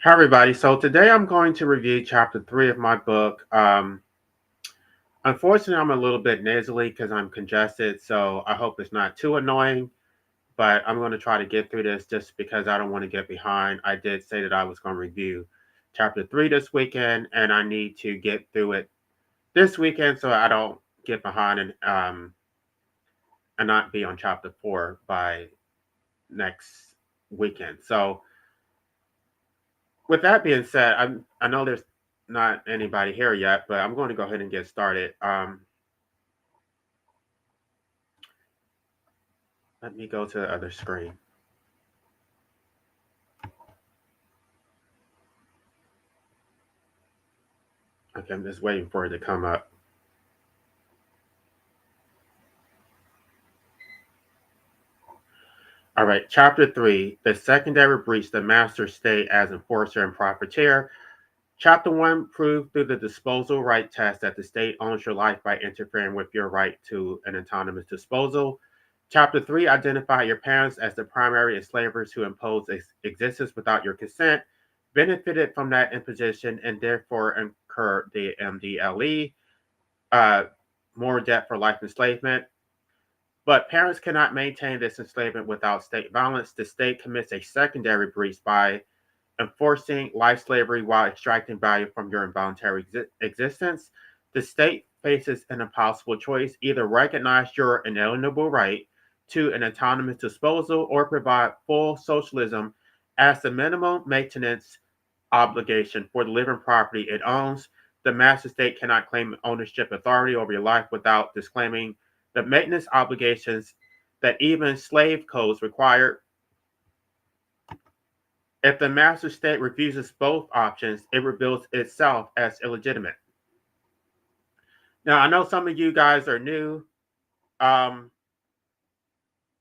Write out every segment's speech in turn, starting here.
Hi, everybody. So today I'm going to review chapter 3 of my book. Unfortunately, I'm a little bit nasally because I'm congested, so I hope it's not too annoying, but I'm going to try to get through this just because I don't want to get behind. I did say that I was going to review chapter 3 this weekend, and I need to get through it this weekend so I don't get behind and not be on chapter 4 by next weekend. So with that being said, I know there's not anybody here yet, but I'm going to go ahead and get started. Let me go to the other screen. Okay, I'm just waiting for it to come up. All right, chapter 3, the secondary breach, the master state as enforcer and profiteer. Chapter 1, prove through the disposal right test that the state owns your life by interfering with your right to an autonomous disposal. Chapter 3, identify your parents as the primary enslavers who imposed existence without your consent, benefited from that imposition, and therefore incurred the MDLE, uh, more debt for life enslavement. But parents cannot maintain this enslavement without state violence. The state commits a secondary breach by enforcing life slavery while extracting value from your involuntary existence. The state faces an impossible choice: either recognize your inalienable right to an autonomous disposal or provide full socialism as the minimum maintenance obligation for the living property it owns. The master state cannot claim ownership authority over your life without disclaiming the maintenance obligations that even slave codes require. If the master state refuses both options, it reveals itself as illegitimate. Now, I know some of you guys are new, um,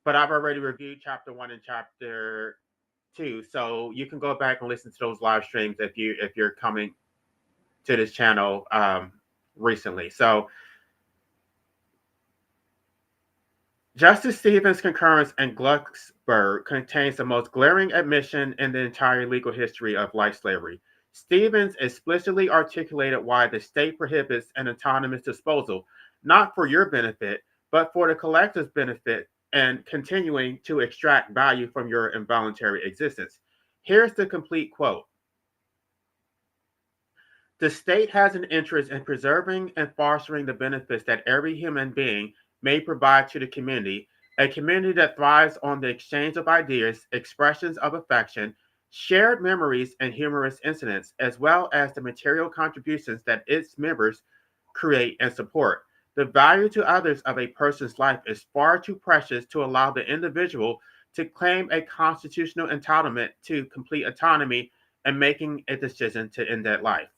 but I've already reviewed chapter 1 and chapter 2, so you can go back and listen to those live streams if you're coming to this channel recently. So, Justice Stevens' concurrence in Glucksberg contains the most glaring admission in the entire legal history of life slavery. Stevens explicitly articulated why the state prohibits an autonomous disposal, not for your benefit, but for the collective's benefit, and continuing to extract value from your involuntary existence. Here's the complete quote. The state has an interest in preserving and fostering the benefits that every human being may provide to the community, a community that thrives on the exchange of ideas, expressions of affection, shared memories, and humorous incidents, as well as the material contributions that its members create and support. The value to others of a person's life is far too precious to allow the individual to claim a constitutional entitlement to complete autonomy and making a decision to end that life.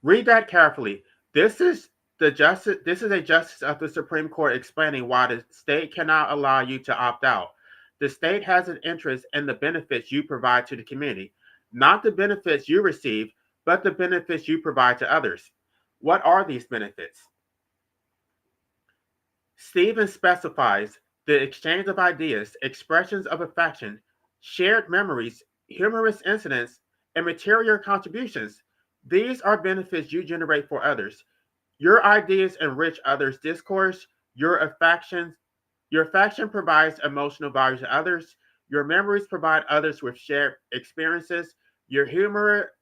Read that carefully. This is the justice. This is a justice of the Supreme Court explaining why the state cannot allow you to opt out. The state has an interest in the benefits you provide to the community, not the benefits you receive, but the benefits you provide to others. What are these benefits? Stevens specifies the exchange of ideas, expressions of affection, shared memories, humorous incidents, and material contributions. These are benefits you generate for others. Your ideas enrich others' discourse. Your affection provides emotional value to others. Your memories provide others with shared experiences. Your humor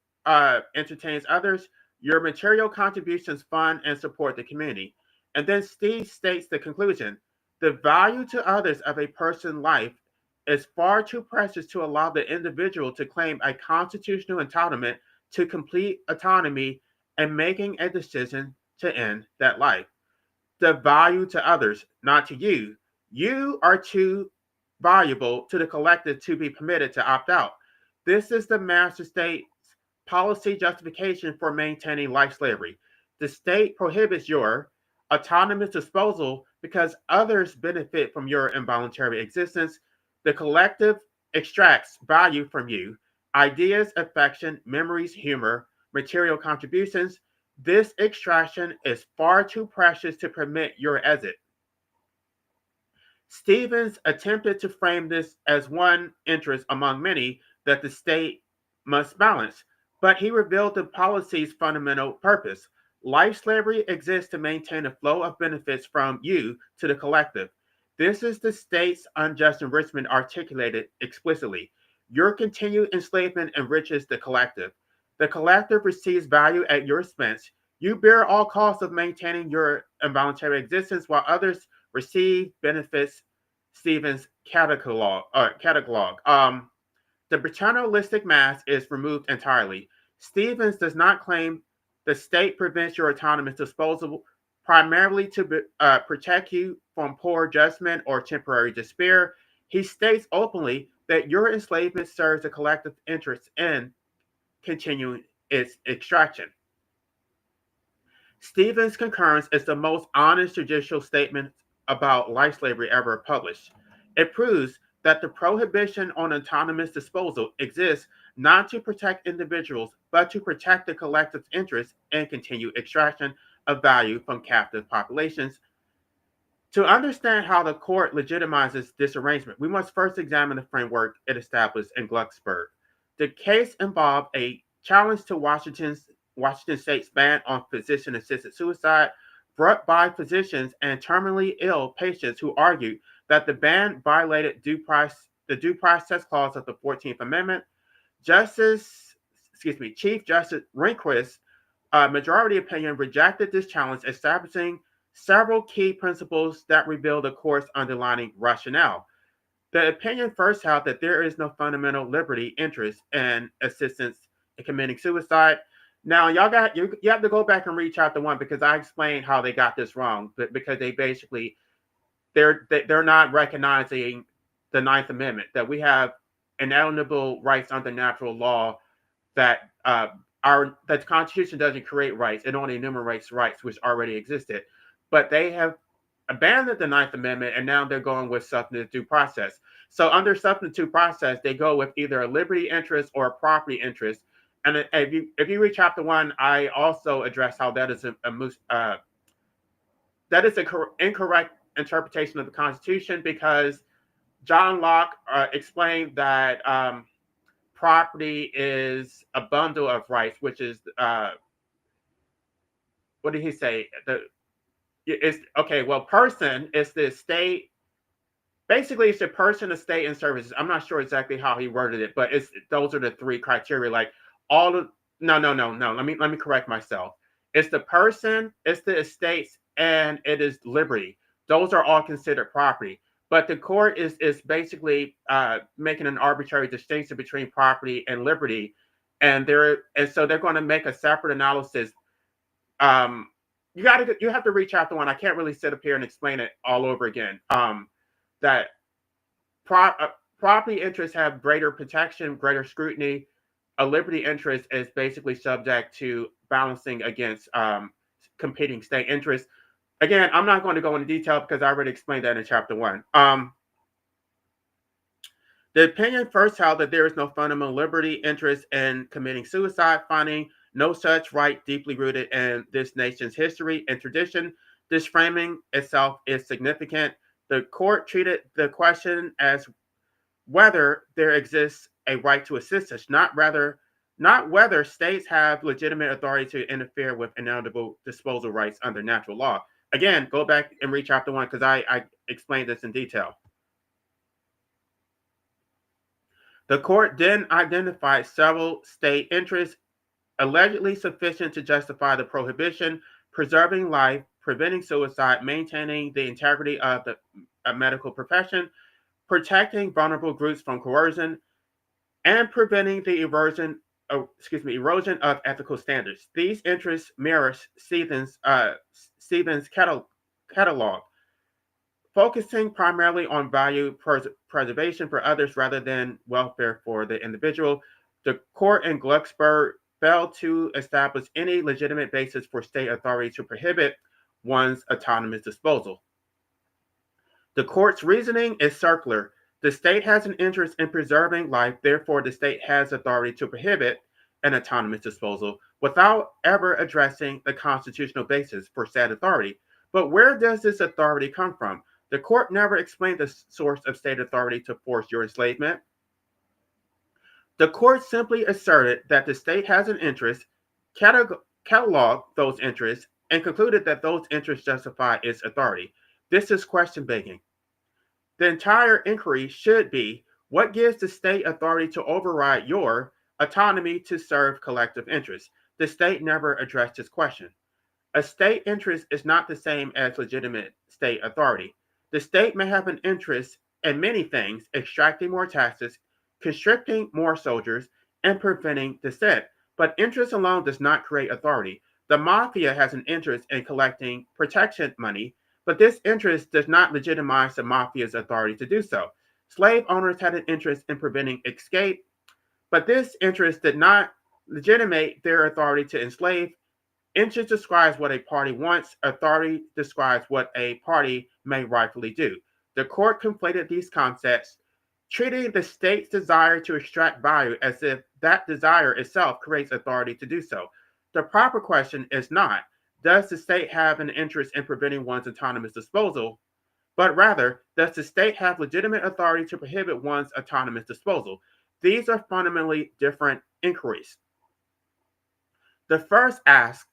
entertains others. Your material contributions fund and support the community. And then Steve states the conclusion: the value to others of a person's life is far too precious to allow the individual to claim a constitutional entitlement to complete autonomy and making a decision to end that life. The value to others, not to you. You are too valuable to the collective to be permitted to opt out. This is the master state's policy justification for maintaining life slavery. The state prohibits your autonomous disposal because others benefit from your involuntary existence. The collective extracts value from you: ideas, affection, memories, humor, material contributions. This extraction is far too precious to permit your exit. Stevens attempted to frame this as one interest among many that the state must balance, but he revealed the policy's fundamental purpose. Life slavery exists to maintain a flow of benefits from you to the collective. This is the state's unjust enrichment articulated explicitly. Your continued enslavement enriches the collective. The collective receives value at your expense. You bear all costs of maintaining your involuntary existence while others receive benefits. Stevens catalog. The paternalistic mask is removed entirely. Stevens does not claim the state prevents your autonomous disposal primarily to protect you from poor judgment or temporary despair. He states openly that your enslavement serves a collective interest in continuing its extraction. Stevens' concurrence is the most honest judicial statement about life slavery ever published. It proves that the prohibition on autonomous disposal exists not to protect individuals, but to protect the collective interest in continued extraction of value from captive populations. To understand how the court legitimizes this arrangement, we must first examine the framework it established in Glucksberg. The case involved a challenge to Washington State's ban on physician-assisted suicide, brought by physicians and terminally ill patients who argued that the ban violated the due process clause of the 14th Amendment. Chief Justice Rehnquist's majority opinion rejected this challenge, establishing several key principles that reveal the court's underlying rationale. The opinion first held that there is no fundamental liberty interest in assistance in committing suicide. Now, you have to go back and read chapter 1 because I explained how they got this wrong. Because they basically they're not recognizing the Ninth Amendment, that we have inalienable rights under natural law, that that the Constitution doesn't create rights; it only enumerates rights which already existed. But they have abandoned the Ninth Amendment, and now they're going with substantive due process. So under substantive due process, they go with either a liberty interest or a property interest. And if you read chapter 1, I also address how that is incorrect interpretation of the Constitution, because John Locke explained that property is a bundle of rights, which is what did he say? It's okay. Well, person is the state. Basically, it's the person, the state, and services. I'm not sure exactly how he worded it, but those are the three criteria. Like all of no. Let me correct myself. It's the person, it's the estates, and it is liberty. Those are all considered property. But the court is basically making an arbitrary distinction between property and liberty, and so they're going to make a separate analysis. You have to reach out to one. I can't really sit up here and explain it all over again. That property interests have greater protection, greater scrutiny. A liberty interest is basically subject to balancing against competing state interests. Again, I'm not going to go into detail because I already explained that in chapter 1. The opinion first held that there is no fundamental liberty interest in committing suicide, finding no such right deeply rooted in this nation's history and tradition. This framing itself is significant. The court treated the question as whether there exists a right to assistance, not whether states have legitimate authority to interfere with inalienable disposal rights under natural law. Again, go back and read chapter 1 because I explained this in detail. The court then identified several state interests allegedly sufficient to justify the prohibition: preserving life, preventing suicide, maintaining the integrity of the medical profession, protecting vulnerable groups from coercion, and preventing the erosion of ethical standards. These interests mirror Stevens' catalog, focusing primarily on value preservation for others rather than welfare for the individual. The court in Glucksberg failed to establish any legitimate basis for state authority to prohibit one's autonomous disposal. The court's reasoning is circular. The state has an interest in preserving life, therefore the state has authority to prohibit an autonomous disposal without ever addressing the constitutional basis for said authority. But where does this authority come from? The court never explained the source of state authority to force your enslavement. The court simply asserted that the state has an interest, cataloged those interests, and concluded that those interests justify its authority. This is question begging. The entire inquiry should be what gives the state authority to override your autonomy to serve collective interests? The state never addressed this question. A state interest is not the same as legitimate state authority. The state may have an interest in many things, extracting more taxes, constricting more soldiers, and preventing dissent. But interest alone does not create authority. The mafia has an interest in collecting protection money, but this interest does not legitimize the mafia's authority to do so. Slave owners had an interest in preventing escape, but this interest did not legitimate their authority to enslave. Interest describes what a party wants, authority describes what a party may rightfully do. The court conflated these concepts, treating the state's desire to extract value as if that desire itself creates authority to do so. The proper question is not, does the state have an interest in preventing one's autonomous disposal, but rather, does the state have legitimate authority to prohibit one's autonomous disposal? These are fundamentally different inquiries. The first asks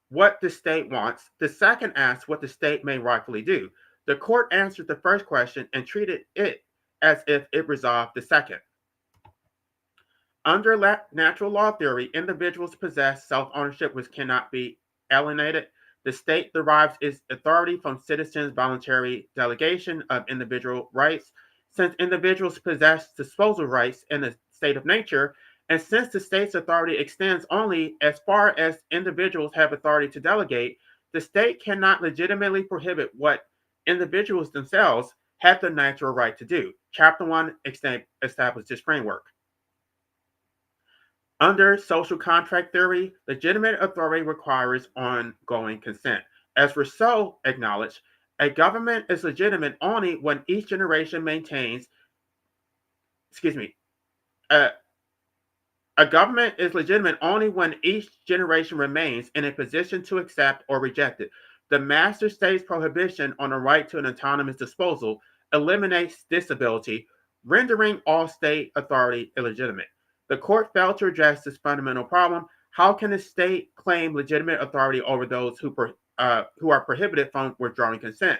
what the state wants, the second asks what the state may rightfully do. The court answered the first question and treated it as if it resolved the second. Under natural law theory, individuals possess self-ownership which cannot be alienated. The state derives its authority from citizens' voluntary delegation of individual rights. Since individuals possess disposal rights in a state of nature, and since the state's authority extends only as far as individuals have authority to delegate, the state cannot legitimately prohibit what individuals themselves have the natural right to do. Chapter 1 established this framework. Under social contract theory, legitimate authority requires ongoing consent. As Rousseau acknowledged, a government is legitimate only when each generation maintains, a government is legitimate only when each generation remains in a position to accept or reject it. The master state's prohibition on the right to an autonomous disposal eliminates this ability, rendering all state authority illegitimate. The court failed to address this fundamental problem. How can a state claim legitimate authority over those who are prohibited from withdrawing consent?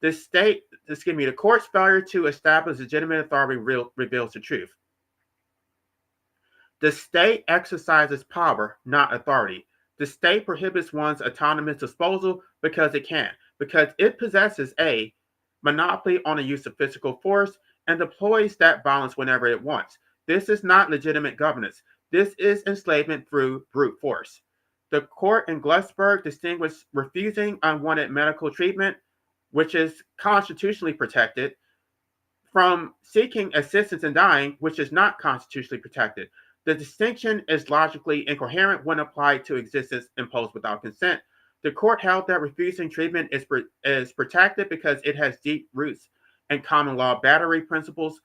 The court's failure to establish legitimate authority reveals the truth. The state exercises power, not authority. The state prohibits one's autonomous disposal because it can, because it possesses a monopoly on the use of physical force and deploys that violence whenever it wants. This is not legitimate governance. This is enslavement through brute force. The court in Glucksburg distinguished refusing unwanted medical treatment, which is constitutionally protected, from seeking assistance in dying, which is not constitutionally protected. The distinction is logically incoherent when applied to existence imposed without consent. The court held that refusing treatment is protected because it has deep roots in common law battery principles.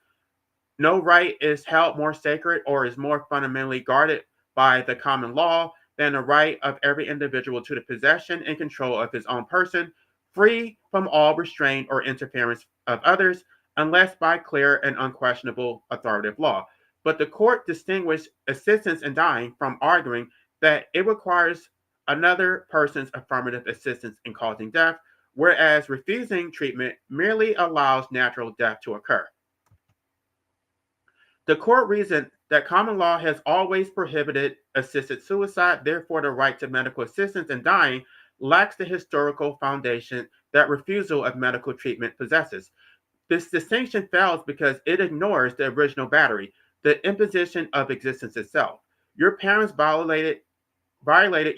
No right is held more sacred or is more fundamentally guarded by the common law than the right of every individual to the possession and control of his own person, free from all restraint or interference of others, unless by clear and unquestionable authoritative law. But the court distinguished assistance in dying from arguing that it requires another person's affirmative assistance in causing death, whereas refusing treatment merely allows natural death to occur. The court reasoned that common law has always prohibited assisted suicide, therefore the right to medical assistance in dying lacks the historical foundation that refusal of medical treatment possesses. This distinction fails because it ignores the original battery, the imposition of existence itself. Your parents violated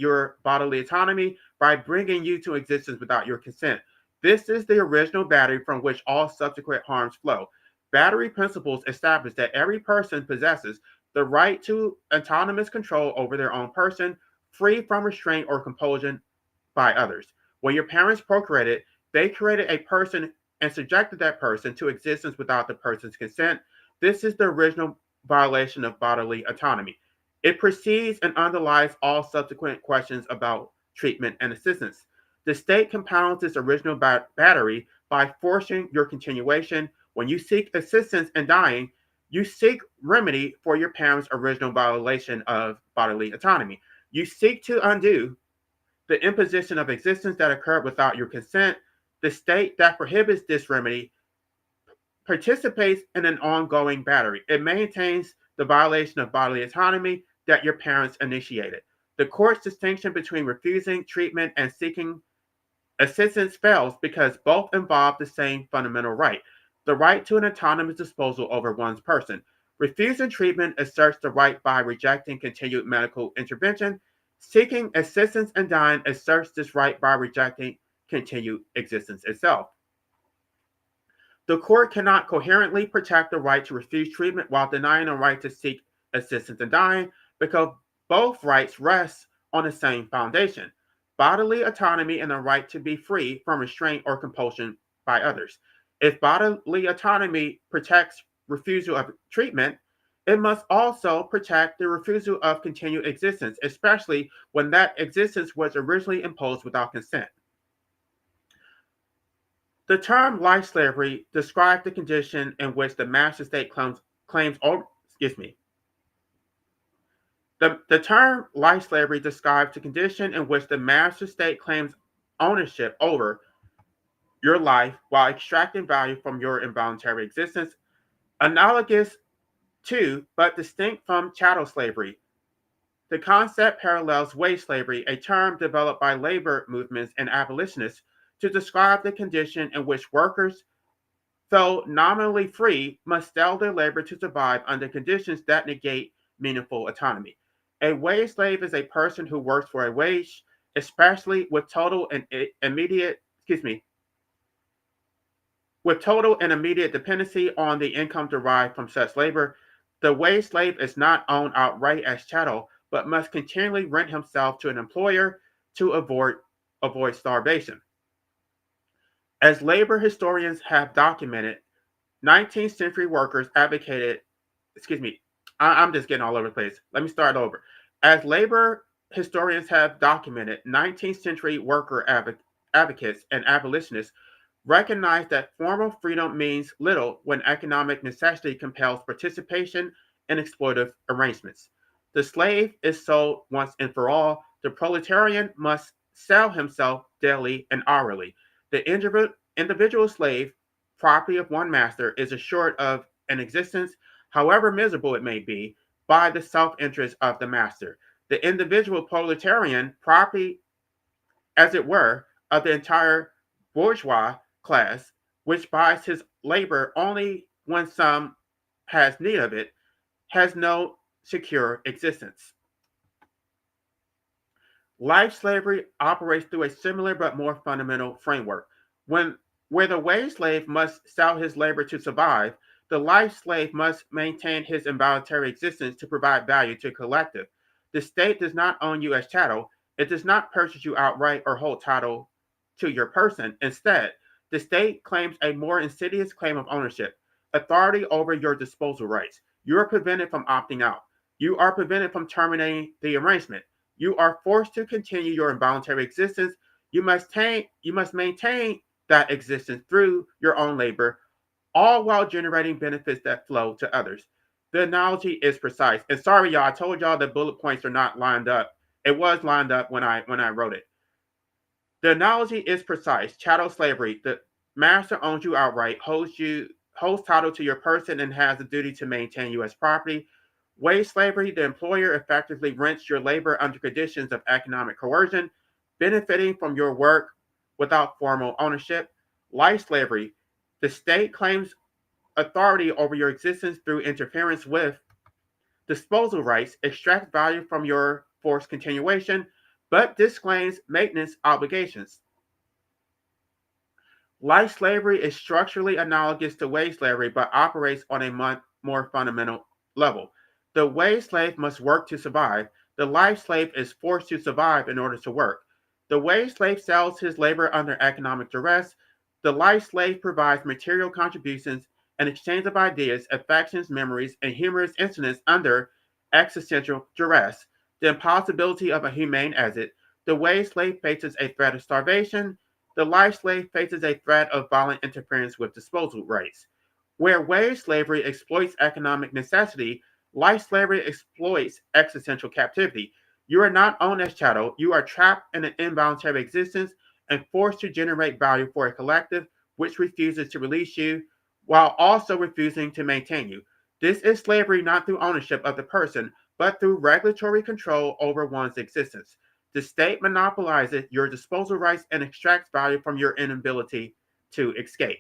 your bodily autonomy by bringing you to existence without your consent. This is the original battery from which all subsequent harms flow. Battery principles establish that every person possesses the right to autonomous control over their own person, free from restraint or compulsion by others. When your parents procreated, they created a person and subjected that person to existence without the person's consent. This is the original violation of bodily autonomy. It precedes and underlies all subsequent questions about treatment and assistance. The state compounds this original battery by forcing your continuation. When you seek assistance in dying, you seek remedy for your parents' original violation of bodily autonomy. You seek to undo the imposition of existence that occurred without your consent. The state that prohibits this remedy participates in an ongoing battery. It maintains the violation of bodily autonomy that your parents initiated. The court's distinction between refusing treatment and seeking assistance fails because both involve the same fundamental right, the right to an autonomous disposal over one's person. Refusing treatment asserts the right by rejecting continued medical intervention. Seeking assistance in dying asserts this right by rejecting continued existence itself. The court cannot coherently protect the right to refuse treatment while denying the right to seek assistance in dying because both rights rest on the same foundation: bodily autonomy and the right to be free from restraint or compulsion by others. If bodily autonomy protects refusal of treatment, it must also protect the refusal of continued existence, especially when that existence was originally imposed without consent. The term life slavery describes the condition in which the master state claims excuse me. The term life slavery describes the condition in which the master state claims ownership over your life while extracting value from your involuntary existence, analogous to but distinct from chattel slavery. The concept parallels wage slavery, a term developed by labor movements and abolitionists to describe the condition in which workers, though nominally free, must sell their labor to survive under conditions that negate meaningful autonomy. A wage slave is a person who works for a wage, especially with total and immediate, with total and immediate dependency on the income derived from such labor. The wage slave is not owned outright as chattel, but must continually rent himself to an employer to avoid starvation. As labor historians have documented, 19th century workers advocated, I'm just getting all over the place. Let me start over. As labor historians have documented, 19th century worker advocates and abolitionists recognize that formal freedom means little when economic necessity compels participation in exploitative arrangements. The slave is sold once and for all. The proletarian must sell himself daily and hourly. The individual slave, property of one master, is assured of an existence, however miserable it may be, by the self-interest of the master. The individual proletarian, property, as it were, of the entire bourgeois class, which buys his labor only when some has need of it, has no secure existence. Life slavery operates through a similar but more fundamental framework. Where the wage slave must sell his labor to survive, the life slave must maintain his involuntary existence to provide value to a collective. The state does not own you as chattel. It does not purchase you outright or hold title to your person. Instead, the state claims a more insidious claim of ownership, authority over your disposal rights. You are prevented from opting out. You are prevented from terminating the arrangement. You are forced to continue your involuntary existence. You must maintain that existence through your own labor, all while generating benefits that flow to others. The analogy is precise. And sorry, y'all, I told y'all the bullet points are not lined up. It was lined up when I wrote it. The analogy is precise. Chattel slavery: the master owns you outright, holds title to your person, and has the duty to maintain you as property. Wage slavery: the employer effectively rents your labor under conditions of economic coercion, benefiting from your work without formal ownership. Life slavery: the state claims authority over your existence through interference with disposal rights, extracts value from your forced continuation, but disclaims maintenance obligations. Life slavery is structurally analogous to wage slavery, but operates on a more fundamental level. The wage slave must work to survive. The life slave is forced to survive in order to work. The wage slave sells his labor under economic duress. The life slave provides material contributions, an exchange of ideas, affections, memories, and humorous incidents under existential duress. The impossibility of a humane exit. The wage slave faces a threat of starvation. the life slave faces a threat of violent interference with disposal rights. Where wage slavery exploits economic necessity, life slavery exploits existential captivity. You are not owned as chattel, you are trapped in an involuntary existence and forced to generate value for a collective which refuses to release you while also refusing to maintain you. This is slavery not through ownership of the person, but through regulatory control over one's existence. The state monopolizes your disposal rights and extracts value from your inability to escape.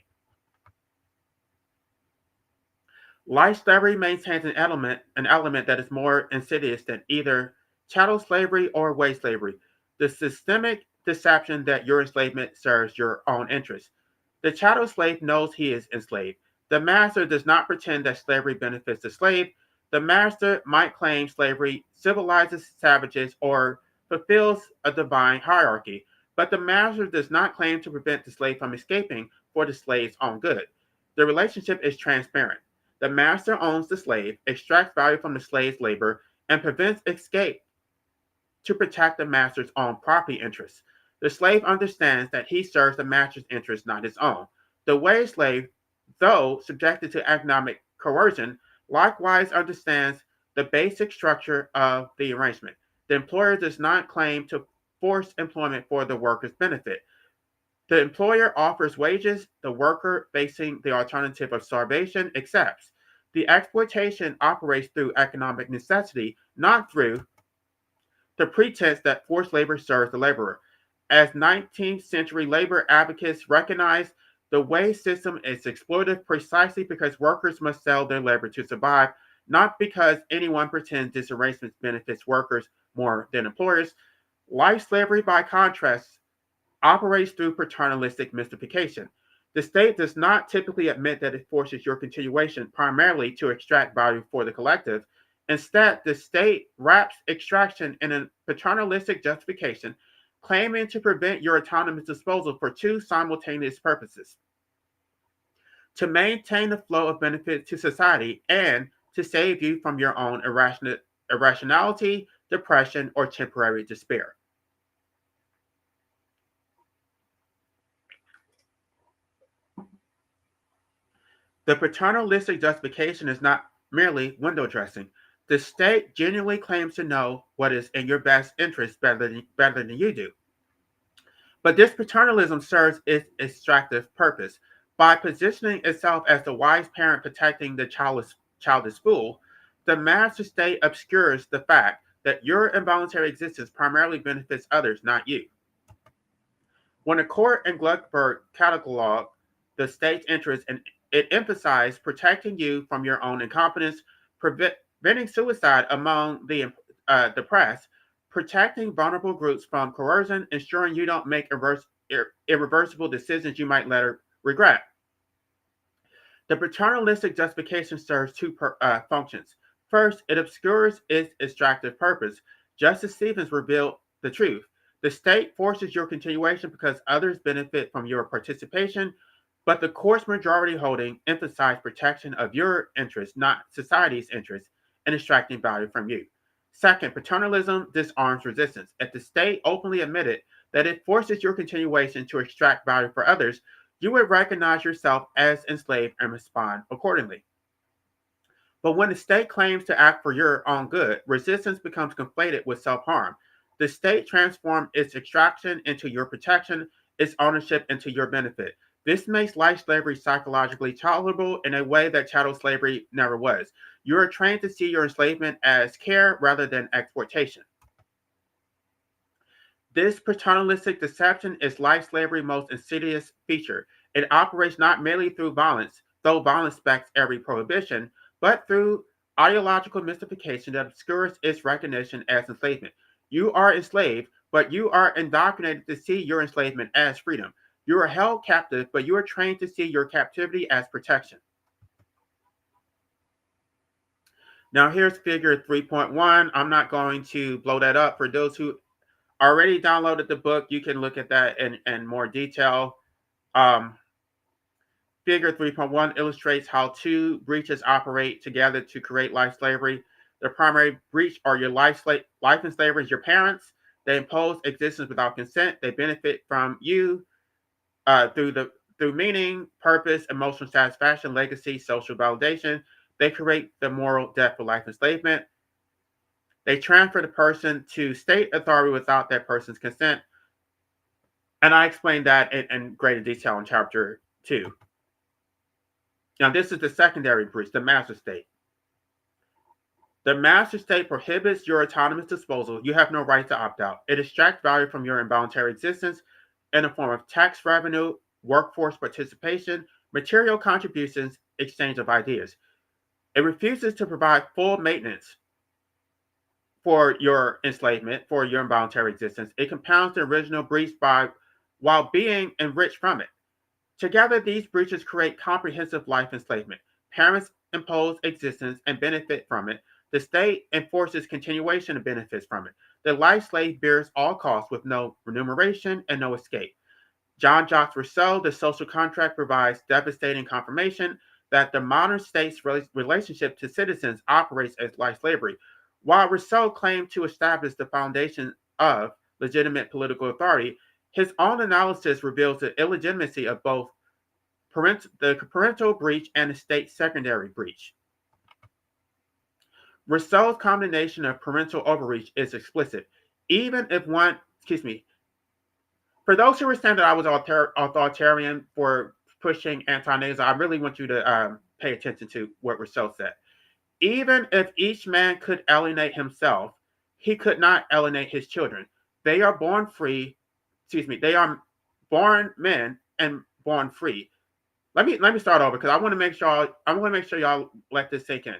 Life slavery maintains an element that is more insidious than either chattel slavery or wage slavery. The systemic deception that your enslavement serves your own interests. The chattel slave knows he is enslaved. The master does not pretend that slavery benefits the slave. The master might claim slavery civilizes savages or fulfills a divine hierarchy, but the master does not claim to prevent the slave from escaping for the slave's own good. The relationship is transparent. The master owns the slave, extracts value from the slave's labor, and prevents escape to protect the master's own property interests. The slave understands that he serves the master's interests, not his own. The wage slave, though subjected to economic coercion, likewise understands the basic structure of the arrangement. The employer does not claim to force employment for the worker's benefit. The employer offers wages, the worker, facing the alternative of starvation, accepts. The exploitation operates through economic necessity, not through the pretense that forced labor serves the laborer. As 19th century labor advocates recognized, the wage system is exploitative precisely because workers must sell their labor to survive, not because anyone pretends this arrangement benefits workers more than employers. Life slavery, by contrast, operates through paternalistic mystification. The state does not typically admit that it forces your continuation primarily to extract value for the collective. Instead, the state wraps extraction in a paternalistic justification, claiming to prevent your autonomous disposal for two simultaneous purposes: to maintain the flow of benefits to society and to save you from your own irrationality, depression, or temporary despair. The paternalistic justification is not merely window dressing. The state genuinely claims to know what is in your best interest better than you do. But this paternalism serves its extractive purpose. By positioning itself as the wise parent protecting the childish fool, the master state obscures the fact that your involuntary existence primarily benefits others, not you. When the court in Glucksburg cataloged the state's interest, and it emphasized protecting you from your own incompetence, preventing suicide among the depressed, protecting vulnerable groups from coercion, ensuring you don't make irreversible decisions you might later regret. The paternalistic justification serves two functions. First, it obscures its extractive purpose. Justice Stevens revealed the truth. The state forces your continuation because others benefit from your participation, but the court's majority holding emphasized protection of your interests, not society's interests, in extracting value from you. Second, paternalism disarms resistance. If the state openly admitted that it forces your continuation to extract value for others, you would recognize yourself as enslaved and respond accordingly. But when the state claims to act for your own good, resistance becomes conflated with self harm. The state transforms its extraction into your protection, its ownership into your benefit. This makes life slavery psychologically tolerable in a way that chattel slavery never was. You are trained to see your enslavement as care rather than exploitation. This paternalistic deception is life slavery's most insidious feature. It operates not merely through violence, though violence backs every prohibition, but through ideological mystification that obscures its recognition as enslavement. You are enslaved, but you are indoctrinated to see your enslavement as freedom. You are held captive, but you are trained to see your captivity as protection. Now, here's figure 3.1. I'm not going to blow that up. For those who already downloaded the book, you can look at that in more detail. Um, Figure 3.1 illustrates how two breaches operate together to create life slavery. The primary breach are your life enslavers, your parents. They impose existence without consent. They benefit from you. Through meaning, purpose, emotional satisfaction, legacy, social validation, they create the moral debt for life enslavement. They transfer the person to state authority without that person's consent. And I explained that in greater detail in chapter 2. Now, this is the secondary breach, the master state. The master state prohibits your autonomous disposal. You have no right to opt out. It extracts value from your involuntary existence in the form of tax revenue, workforce participation, material contributions, exchange of ideas. It refuses to provide full maintenance for your enslavement, for your involuntary existence. It compounds the original breach while being enriched from it. Together, these breaches create comprehensive life enslavement. Parents impose existence and benefit from it. The state enforces continuation and benefits from it. The life slave bears all costs with no remuneration and no escape. Jean-Jacques Rousseau, The Social Contract, provides devastating confirmation that the modern state's relationship to citizens operates as life slavery. While Rousseau claimed to establish the foundation of legitimate political authority, his own analysis reveals the illegitimacy of both the parental breach and the state secondary breach. Rousseau's condemnation of parental overreach is explicit. Even if for those who were saying that I was authoritarian for pushing anti-natalism, I really want you to pay attention to what Rousseau said. Even if each man could alienate himself, he could not alienate his children. They are born free. They are born men and born free. Let me start over because I want to make sure y'all let this sink in.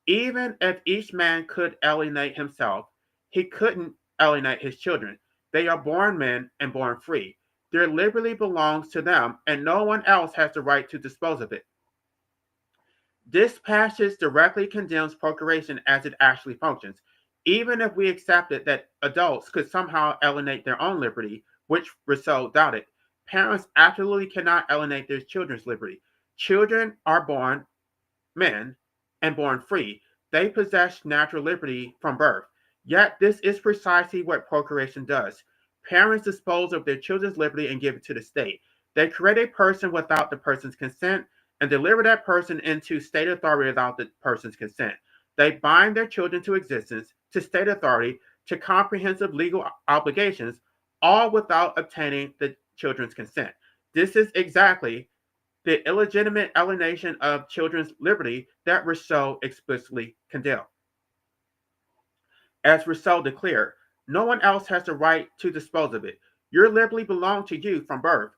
Even if each man could alienate himself, he couldn't alienate his children. They are born men and born free. Their liberty belongs to them, and no one else has the right to dispose of it. This passage directly condemns procreation as it actually functions. Even if we accepted that adults could somehow alienate their own liberty, which Rousseau doubted, parents absolutely cannot alienate their children's liberty. Children are born men and born free. They possess natural liberty from birth. Yet this is precisely what procreation does. Parents dispose of their children's liberty and give it to the state. They create a person without the person's consent and deliver that person into state authority without the person's consent. They bind their children to existence, to state authority, to comprehensive legal obligations, all without obtaining the children's consent. This is exactly the illegitimate alienation of children's liberty that Rousseau explicitly condemned. As Rousseau declared, no one else has the right to dispose of it. Your liberty belongs to you from birth.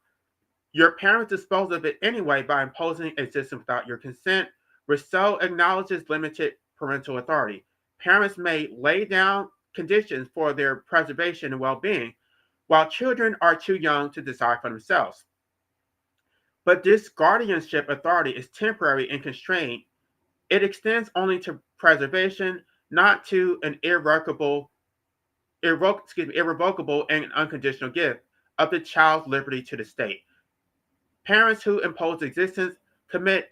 Your parents dispose of it anyway by imposing existence without your consent. Rousseau acknowledges limited parental authority. Parents may lay down conditions for their preservation and well-being, while children are too young to decide for themselves. But this guardianship authority is temporary and constrained. It extends only to preservation, not to an irrevocable and unconditional gift of the child's liberty to the state. Parents who impose existence commit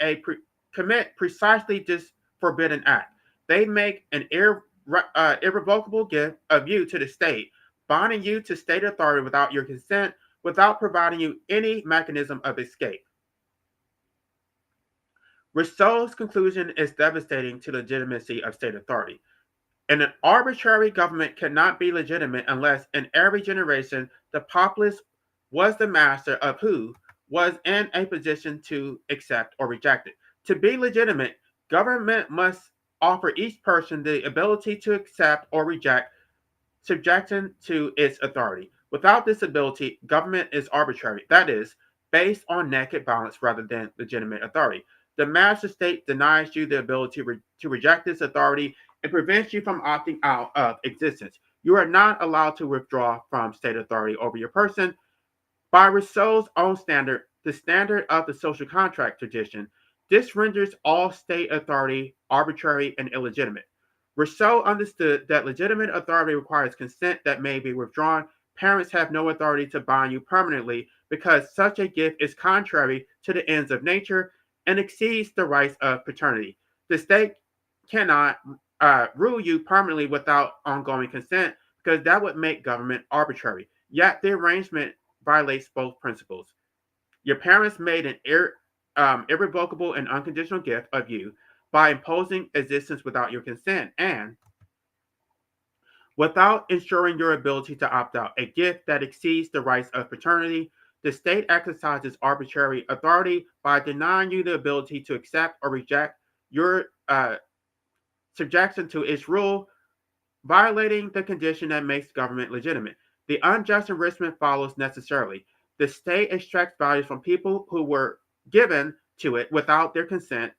precisely this forbidden act. They make an irrevocable gift of you to the state, binding you to state authority without your consent, without providing you any mechanism of escape. Rousseau's conclusion is devastating to the legitimacy of state authority. And an arbitrary government cannot be legitimate unless in every generation the populace was the master of who was in a position to accept or reject it. To be legitimate, government must offer each person the ability to accept or reject subjection to its authority. Without this ability, government is arbitrary, that is, based on naked violence rather than legitimate authority. The master state denies you the ability to reject this authority and prevents you from opting out of existence. You are not allowed to withdraw from state authority over your person. By Rousseau's own standard, the standard of the social contract tradition, this renders all state authority arbitrary and illegitimate. Rousseau understood that legitimate authority requires consent that may be withdrawn. Parents have no authority to bind you permanently because such a gift is contrary to the ends of nature and exceeds the rights of paternity. The state cannot rule you permanently without ongoing consent because that would make government arbitrary. Yet the arrangement violates both principles. Your parents made an irrevocable and unconditional gift of you by imposing existence without your consent and without ensuring your ability to opt out, a gift that exceeds the rights of paternity. The state exercises arbitrary authority by denying you the ability to accept or reject your subjection to its rule, violating the condition that makes government legitimate. The unjust enrichment follows necessarily. The state extracts values from people who were given to it without their consent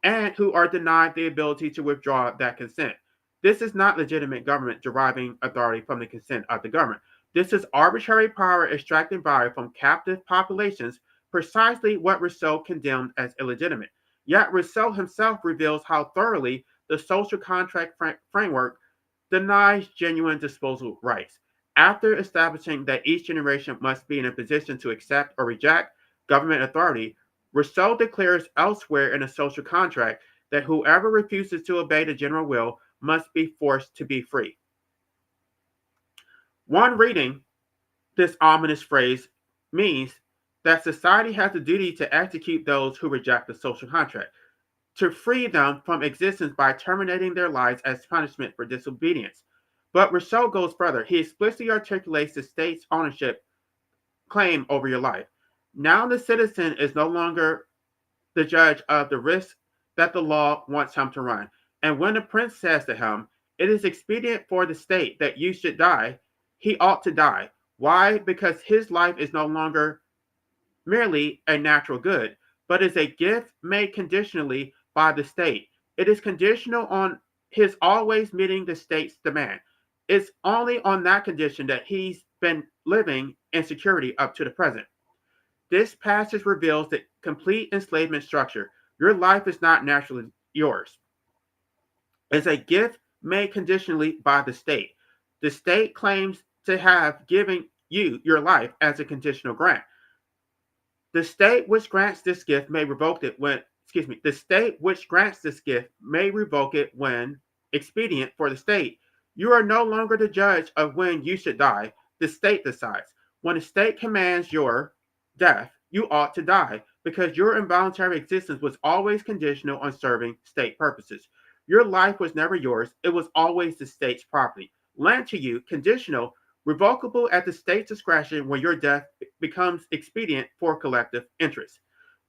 and who are denied the ability to withdraw that consent. This is not legitimate government deriving authority from the consent of the government. This is arbitrary power extracting value from captive populations, precisely what Rousseau condemned as illegitimate. Yet Rousseau himself reveals how thoroughly the social contract framework denies genuine disposal rights. After establishing that each generation must be in a position to accept or reject government authority, Rousseau declares elsewhere in the social contract that whoever refuses to obey the general will must be forced to be free. One reading this ominous phrase means that society has a duty to execute those who reject the social contract, to free them from existence by terminating their lives as punishment for disobedience. But Rousseau goes further. He explicitly articulates the state's ownership claim over your life. Now the citizen is no longer the judge of the risk that the law wants him to run. And when the prince says to him, "It is expedient for the state that you should die," he ought to die. Why? Because his life is no longer merely a natural good, but is a gift made conditionally by the state. It is conditional on his always meeting the state's demand. It's only on that condition that he's been living in security up to the present. This passage reveals the complete enslavement structure. Your life is not naturally yours. It's a gift made conditionally by the state. The state claims to have given you your life as a conditional grant. The state which grants this gift may revoke it when, the state which grants this gift may revoke it when expedient for the state. You are no longer the judge of when you should die. The state decides. When the state commands your death, you ought to die because your involuntary existence was always conditional on serving state purposes. Your life was never yours. It was always the state's property. Lent to you, conditional, revocable at the state's discretion when your death becomes expedient for collective interest.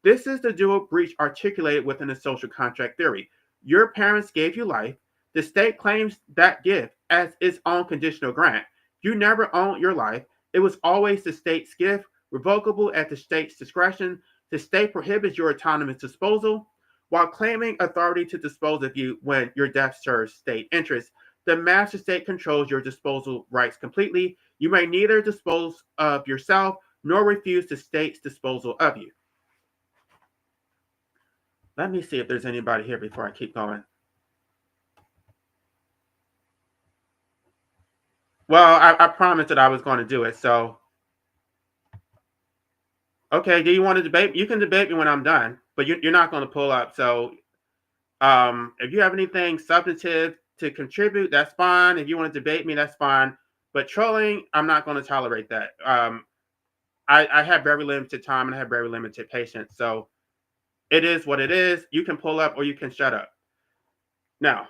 This is the dual breach articulated within the social contract theory. Your parents gave you life. The state claims that gift as its own conditional grant. You never owned your life. It was always the state's gift, revocable at the state's discretion. The state prohibits your autonomous disposal while claiming authority to dispose of you when your death serves state interests. The master state controls your disposal rights completely. You may neither dispose of yourself nor refuse the state's disposal of you. Let me see if there's anybody here before I keep going. Well, I promised that I was going to do it, so. Okay, do you want to debate? You can debate me when I'm done, but you're not going to pull up. So if you have anything substantive to contribute, that's fine. If you want to debate me, that's fine. But trolling, I'm not going to tolerate that. I have very limited time and I have very limited patience. So it is what it is. You can pull up or you can shut up. Now,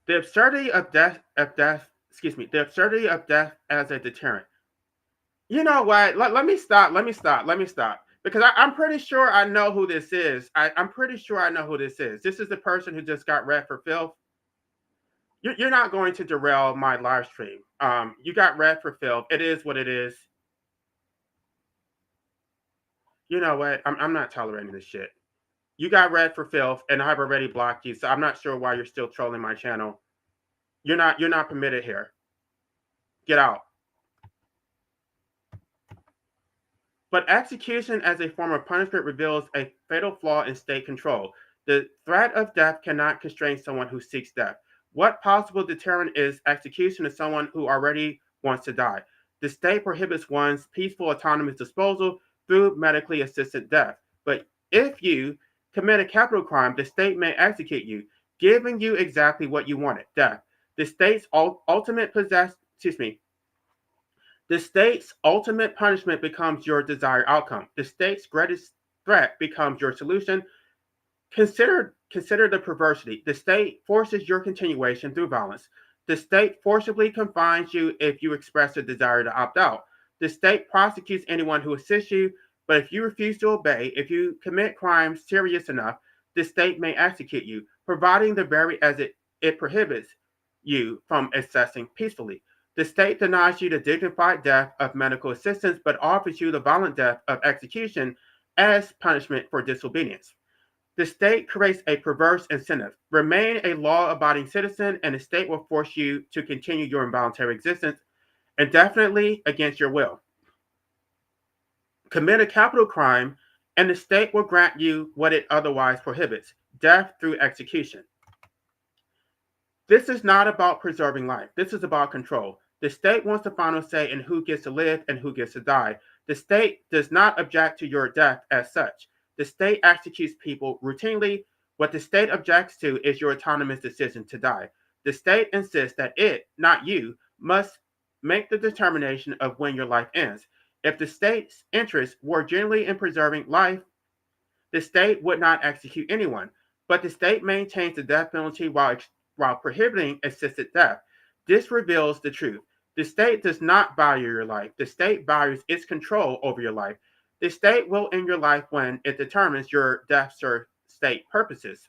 the absurdity of death, the absurdity of death as a deterrent. You know what? Let me stop. Because I'm pretty sure I know who this is. I'm pretty sure I know who this is. This is the person who just got read for filth. You're not going to derail my live stream. You got read for filth. It is what it is. You know what? I'm not tolerating this shit. You got read for filth, and I've already blocked you, so I'm not sure why you're still trolling my channel. You're not permitted here. Get out. But execution as a form of punishment reveals a fatal flaw in state control. The threat of death cannot constrain someone who seeks death. What possible deterrent is execution of someone who already wants to die? The state prohibits one's peaceful autonomous disposal through medically assisted death. But if you commit a capital crime, the state may execute you, giving you exactly what you wanted, death. The state's ultimate The state's ultimate punishment becomes your desired outcome. The state's greatest threat becomes your solution. Consider the perversity. The state forces your continuation through violence. The state forcibly confines you if you express a desire to opt out. The state prosecutes anyone who assists you, but if you refuse to obey, if you commit crimes serious enough, the state may execute you, providing the very as it prohibits you from accessing peacefully. The state denies you the dignified death of medical assistance, but offers you the violent death of execution as punishment for disobedience. The state creates a perverse incentive. Remain a law abiding citizen, and the state will force you to continue your involuntary existence indefinitely against your will. Commit a capital crime, and the state will grant you what it otherwise prohibits death through execution. This is not about preserving life. This is about control. The state wants the final say in who gets to live and who gets to die. The state does not object to your death as such. The state executes people routinely. What the state objects to is your autonomous decision to die. The state insists that it, not you, must make the determination of when your life ends. If the state's interests were generally in preserving life, the state would not execute anyone. But the state maintains the death penalty while prohibiting assisted death. This reveals the truth. The state does not value your life. The state values its control over your life. The state will end your life when it determines your death serves state purposes.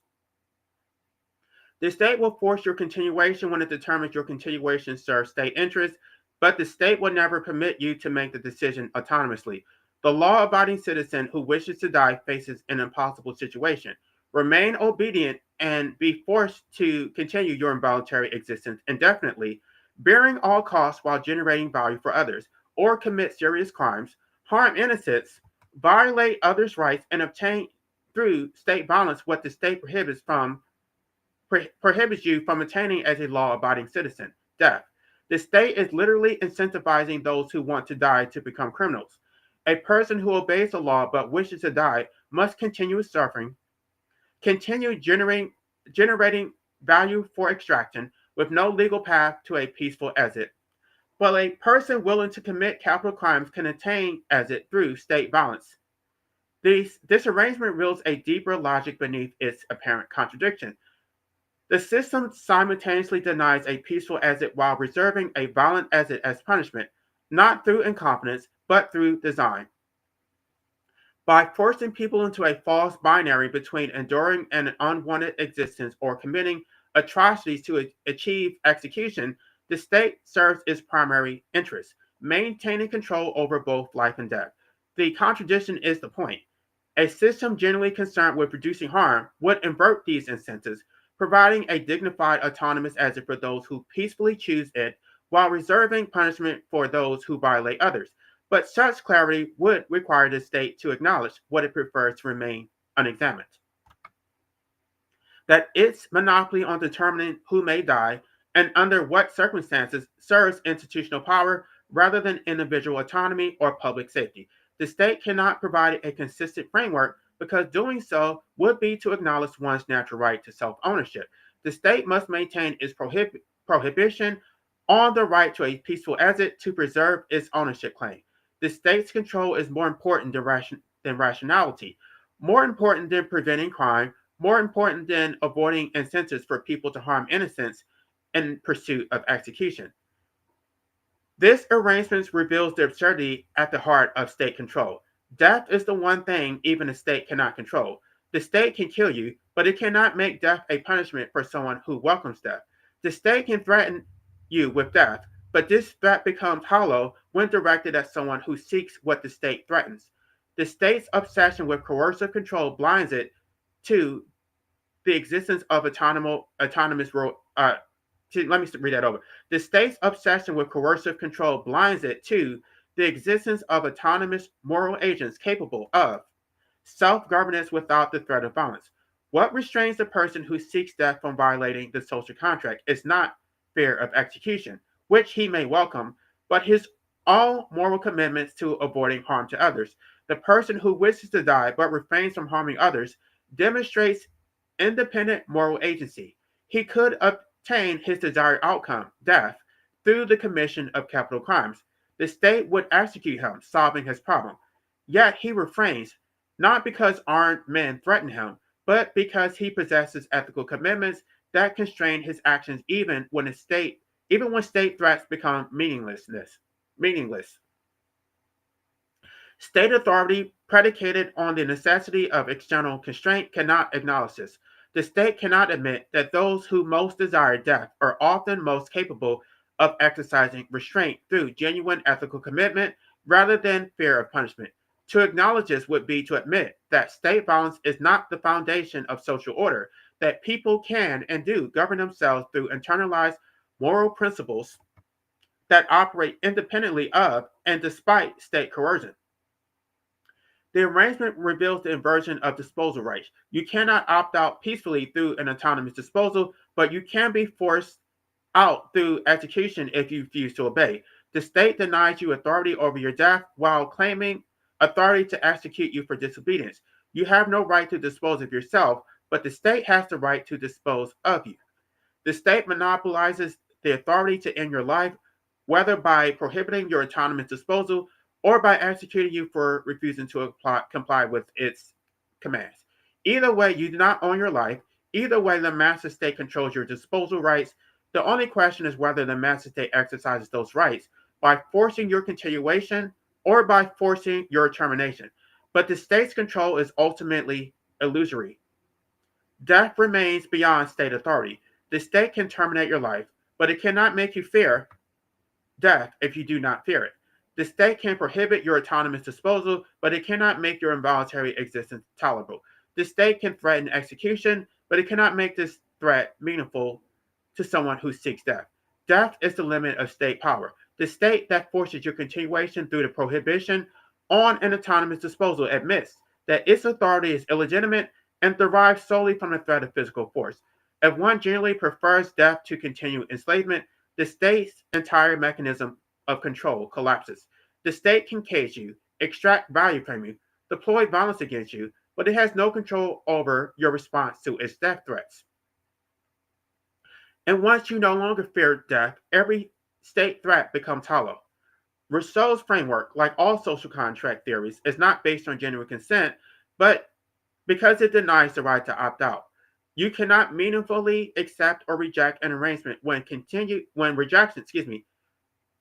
The state will force your continuation when it determines your continuation serves state interests, but the state will never permit you to make the decision autonomously. The law-abiding citizen who wishes to die faces an impossible situation. Remain obedient and be forced to continue your involuntary existence indefinitely, bearing all costs while generating value for others, or commit serious crimes, harm innocents, violate others' rights, and obtain through state violence what the state prohibits you from attaining as a law-abiding citizen: death. The state is literally incentivizing those who want to die to become criminals. A person who obeys the law but wishes to die must continue suffering, continue generating value for extraction with no legal path to a peaceful exit. But a person willing to commit capital crimes can attain exit through state violence. This arrangement reveals a deeper logic beneath its apparent contradiction. The system simultaneously denies a peaceful exit while reserving a violent exit as punishment, not through incompetence, but through design. By forcing people into a false binary between enduring an unwanted existence or committing atrocities to achieve execution, the state serves its primary interest, maintaining control over both life and death. The contradiction is the point. A system generally concerned with reducing harm would invert these incentives, providing a dignified autonomous exit for those who peacefully choose it, while reserving punishment for those who violate others. But such clarity would require the state to acknowledge what it prefers to remain unexamined. That its monopoly on determining who may die and under what circumstances serves institutional power rather than individual autonomy or public safety. The state cannot provide a consistent framework because doing so would be to acknowledge one's natural right to self-ownership. The state must maintain its prohibition on the right to a peaceful exit to preserve its ownership claim. The state's control is more important than rationality, more important than preventing crime, more important than avoiding incentives for people to harm innocents in pursuit of execution. This arrangement reveals the absurdity at the heart of state control. Death is the one thing even a state cannot control. The state can kill you, but it cannot make death a punishment for someone who welcomes death. The state can threaten you with death, but this threat becomes hollow when directed at someone who seeks what the state threatens. The state's obsession with coercive control blinds it to the existence of autonomous rule. Let me read that over. The state's obsession with coercive control blinds it to the existence of autonomous moral agents capable of self-governance without the threat of violence. What restrains the person who seeks death from violating the social contract is not fear of execution, which he may welcome, but his own moral commitments to avoiding harm to others. The person who wishes to die but refrains from harming others demonstrates independent moral agency. He could obtain his desired outcome, death, through the commission of capital crimes. the state would execute him, solving his problem. Yet he refrains, not because armed men threaten him, but because he possesses ethical commitments that constrain his actions even when state threats become meaningless. State authority predicated on the necessity of external constraint cannot acknowledge this. The state cannot admit that those who most desire death are often most capable of exercising restraint through genuine ethical commitment rather than fear of punishment. To acknowledge this would be to admit that state violence is not the foundation of social order, that people can and do govern themselves through internalized moral principles that operate independently of and despite state coercion. The arrangement reveals the inversion of disposal rights. You cannot opt out peacefully through an autonomous disposal, but you can be forced out through execution if you refuse to obey. The state denies you authority over your death while claiming authority to execute you for disobedience. You have no right to dispose of yourself, but the state has the right to dispose of you. The state monopolizes the authority to end your life, whether by prohibiting your autonomous disposal or by executing you for refusing to comply with its commands. Either way, you do not own your life. Either way, the master state controls your disposal rights. The only question is whether the master state exercises those rights by forcing your continuation or by forcing your termination. But the state's control is ultimately illusory. Death remains beyond state authority. The state can terminate your life, but it cannot make you fear death if you do not fear it. The state can prohibit your autonomous disposal, but it cannot make your involuntary existence tolerable. The state can threaten execution, but it cannot make this threat meaningful to someone who seeks death. Death is the limit of state power. The state that forces your continuation through the prohibition on an autonomous disposal admits that its authority is illegitimate and derives solely from the threat of physical force. If one generally prefers death to continued enslavement, the state's entire mechanism of control collapses. The state can cage you, extract value from you, deploy violence against you, but it has no control over your response to its death threats. And once you no longer fear death, every state threat becomes hollow. Rousseau's framework, like all social contract theories, is not based on genuine consent, but because it denies the right to opt out. You cannot meaningfully accept or reject an arrangement when rejection,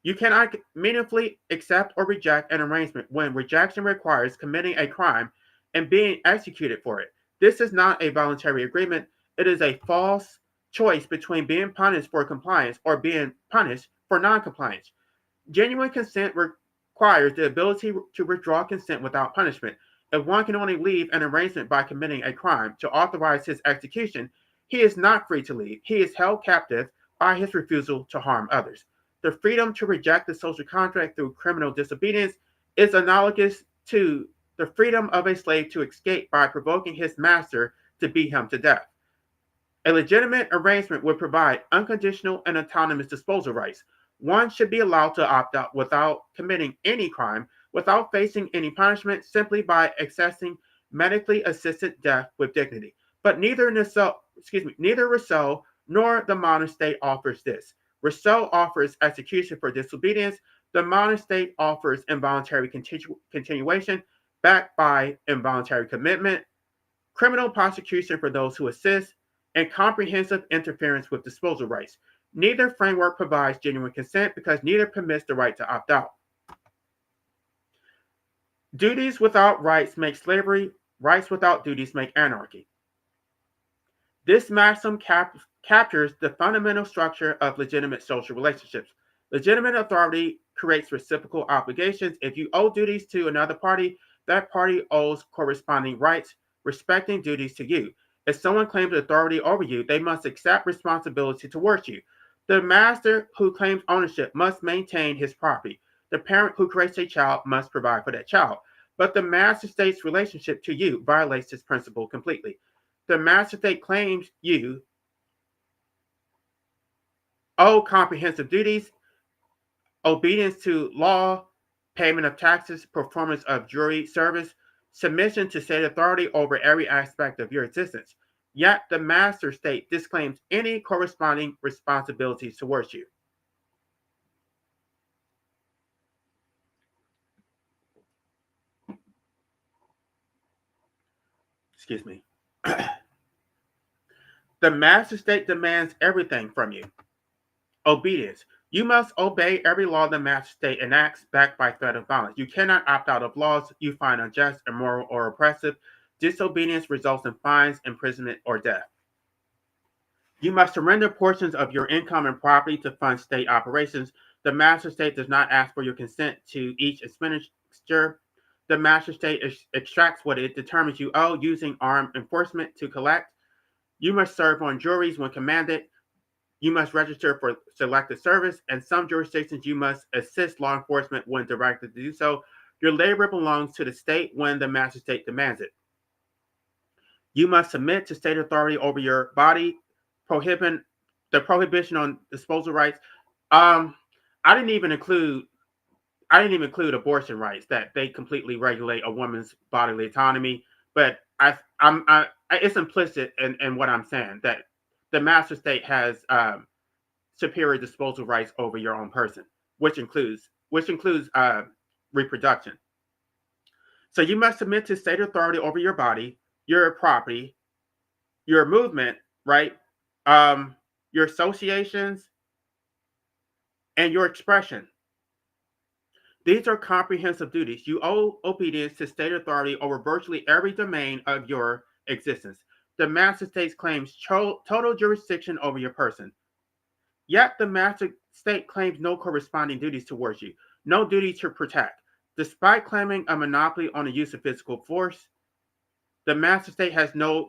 you cannot meaningfully accept or reject an arrangement when rejection requires committing a crime and being executed for it. This is not a voluntary agreement. It is a false choice between being punished for compliance or being punished for noncompliance. Genuine consent requires the ability to withdraw consent without punishment. If one can only leave an arrangement by committing a crime to authorize his execution, he is not free to leave. He is held captive by his refusal to harm others. The freedom to reject the social contract through criminal disobedience is analogous to the freedom of a slave to escape by provoking his master to beat him to death. A legitimate arrangement would provide unconditional and autonomous disposal rights. One should be allowed to opt out without committing any crime, without facing any punishment, simply by accessing medically assisted death with dignity. But neither Rousseau nor the modern state offers this. Rousseau offers execution for disobedience. The modern state offers involuntary continuation backed by involuntary commitment, criminal prosecution for those who assist, and comprehensive interference with disposal rights. Neither framework provides genuine consent because neither permits the right to opt out. Duties without rights make slavery, rights without duties make anarchy. This maxim captures the fundamental structure of legitimate social relationships. Legitimate authority creates reciprocal obligations. If you owe duties to another party, that party owes corresponding rights, respecting duties to you. If someone claims authority over you, they must accept responsibility towards you. The master who claims ownership must maintain his property. The parent who creates a child must provide for that child. But the master state's relationship to you violates this principle completely. The master state claims you owe comprehensive duties, obedience to law, payment of taxes, performance of jury service, submission to state authority over every aspect of your existence. Yet the master state disclaims any corresponding responsibilities towards you. Excuse me. The master state demands everything from you. Obedience. You must obey every law the master state enacts, backed by threat of violence. You cannot opt out of laws you find unjust, immoral, or oppressive. Disobedience results in fines, imprisonment, or death. You must surrender portions of your income and property to fund state operations. The master state does not ask for your consent to each expenditure. The master state extracts what it determines you owe using armed enforcement to collect. You must serve on juries when commanded. You must register for selective service. In some jurisdictions, you must assist law enforcement when directed to do so. Your labor belongs to the state when the master state demands it. You must submit to state authority over your body, prohibiting the prohibition on disposal rights. Um, I didn't even include abortion rights, that they completely regulate a woman's bodily autonomy. But it's implicit in what I'm saying, that the master state has superior disposal rights over your own person, which includes reproduction. So you must submit to state authority over your body, your property, your movement, right? Your associations, and your expression. These are comprehensive duties. You owe obedience to state authority over virtually every domain of your existence. The master state claims total jurisdiction over your person. Yet the master state claims no corresponding duties towards you, no duty to protect. Despite claiming a monopoly on the use of physical force, the master state has no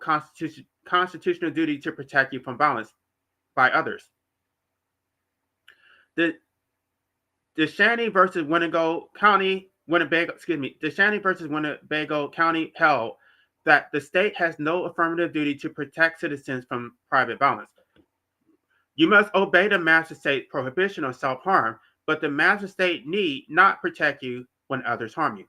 constitutional duty to protect you from violence by others. The Deshaney versus Winnebago County held that the state has no affirmative duty to protect citizens from private violence. You must obey the master state's prohibition on self-harm, but the master state need not protect you when others harm you.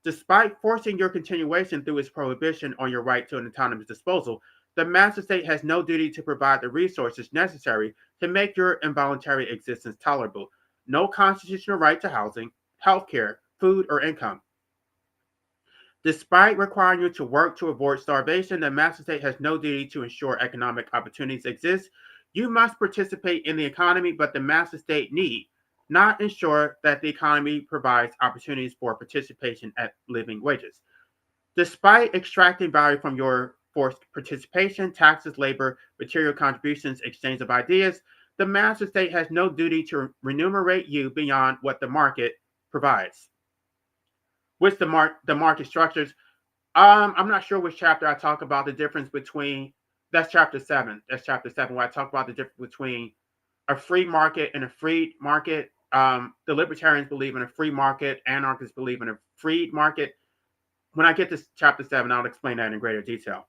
Despite forcing your continuation through its prohibition on your right to an autonomous disposal, the master state has no duty to provide the resources necessary to make your involuntary existence tolerable. No constitutional right to housing, health care, food, or income. Despite requiring you to work to avoid starvation, the master state has no duty to ensure economic opportunities exist. You must participate in the economy, but the master state need not ensure that the economy provides opportunities for participation at living wages. Despite extracting value from your forced participation, taxes, labor, material contributions, exchange of ideas, the master state has no duty to remunerate you beyond what the market provides. Which the market structures. I'm not sure which chapter I talk about the difference between. That's chapter 7. That's chapter 7 where I talk about the difference between a free market and a freed market. The libertarians believe in a free market. Anarchists believe in a freed market. When I get to chapter 7, I'll explain that in greater detail.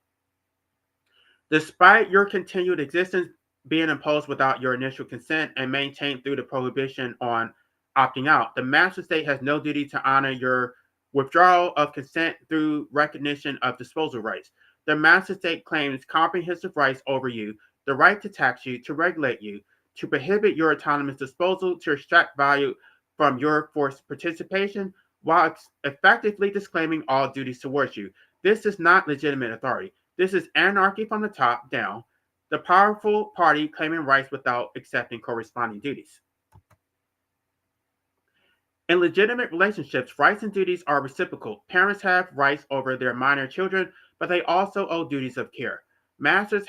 Despite your continued existence being imposed without your initial consent and maintained through the prohibition on opting out, the master state has no duty to honor your withdrawal of consent through recognition of disposal rights. The master state claims comprehensive rights over you, the right to tax you, to regulate you, to prohibit your autonomous disposal, to extract value from your forced participation, while effectively disclaiming all duties towards you. This is not legitimate authority. This is anarchy from the top down, the powerful party claiming rights without accepting corresponding duties. In legitimate relationships, rights and duties are reciprocal. Parents have rights over their minor children, but they also owe duties of care. Masters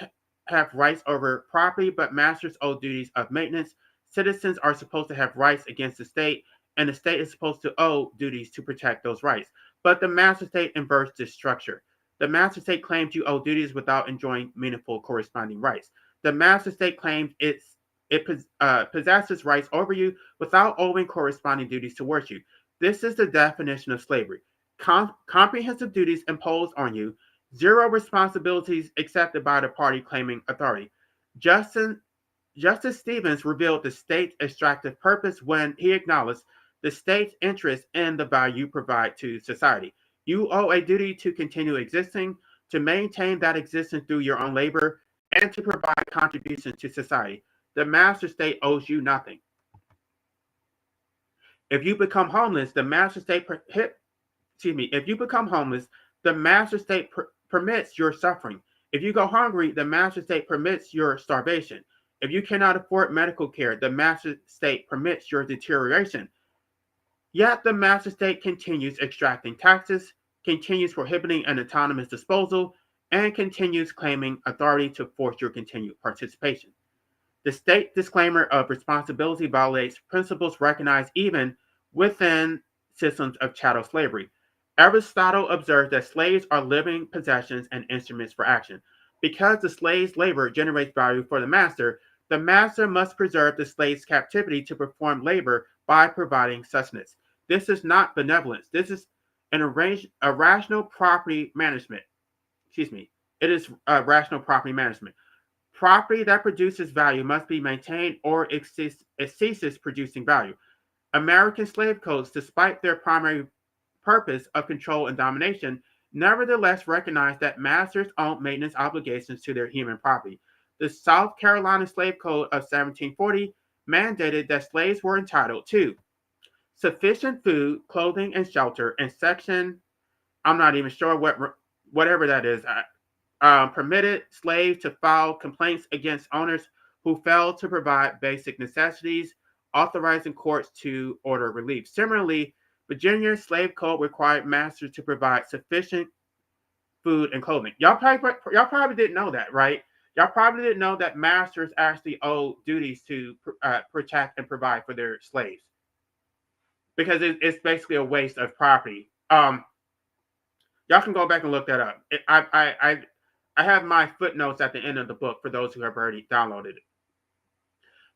have rights over property, but masters owe duties of maintenance. Citizens are supposed to have rights against the state, and the state is supposed to owe duties to protect those rights. But the master state inverts this structure. The master state claims you owe duties without enjoying meaningful corresponding rights. The master state claims it possesses rights over you without owing corresponding duties towards you. This is the definition of slavery. Comprehensive duties imposed on you, zero responsibilities accepted by the party claiming authority. Justice Stevens revealed the state's extractive purpose when he acknowledged the state's interest in the value you provide to society. You owe a duty to continue existing, to maintain that existence through your own labor, and to provide contributions to society. The master state owes you nothing. If you become homeless, the master state permits your suffering. If you go hungry, the master state permits your starvation. If you cannot afford medical care, the master state permits your deterioration. Yet the master state continues extracting taxes, continues prohibiting an autonomous disposal, and continues claiming authority to force your continued participation. The state disclaimer of responsibility violates principles recognized even within systems of chattel slavery. Aristotle observed that slaves are living possessions and instruments for action. Because the slave's labor generates value for the master must preserve the slave's captivity to perform labor by providing sustenance. This is not benevolence. This is a rational property management. Excuse me. It is rational property management. Property that produces value must be maintained or it ceases producing value. American slave codes, despite their primary purpose of control and domination, nevertheless recognize that masters own maintenance obligations to their human property. The South Carolina Slave Code of 1740 mandated that slaves were entitled to sufficient food, clothing, and shelter, and section, I'm not even sure whatever that is, permitted slaves to file complaints against owners who failed to provide basic necessities, authorizing courts to order relief. Similarly, Virginia's slave code required masters to provide sufficient food and clothing. Y'all probably didn't know that, right? Y'all probably didn't know that masters actually owe duties to protect and provide for their slaves, because it's basically a waste of property. Y'all can go back and look that up. I have my footnotes at the end of the book for those who have already downloaded it.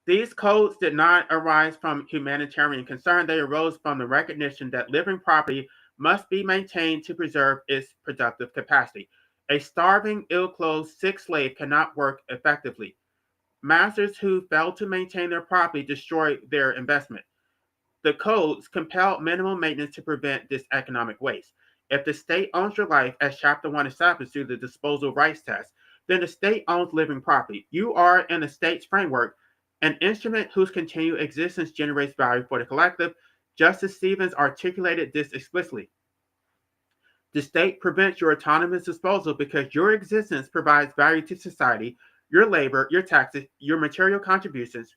These codes did not arise from humanitarian concern. They arose from the recognition that living property must be maintained to preserve its productive capacity. A starving, ill-clothed, sick slave cannot work effectively. Masters who fail to maintain their property destroy their investment. The codes compel minimum maintenance to prevent this economic waste. If the state owns your life, as Chapter 1 established through the disposal rights test, then the state owns living property. You are, in the state's framework, an instrument whose continued existence generates value for the collective. Justice Stevens articulated this explicitly. The state prevents your autonomous disposal because your existence provides value to society, your labor, your taxes, your material contributions,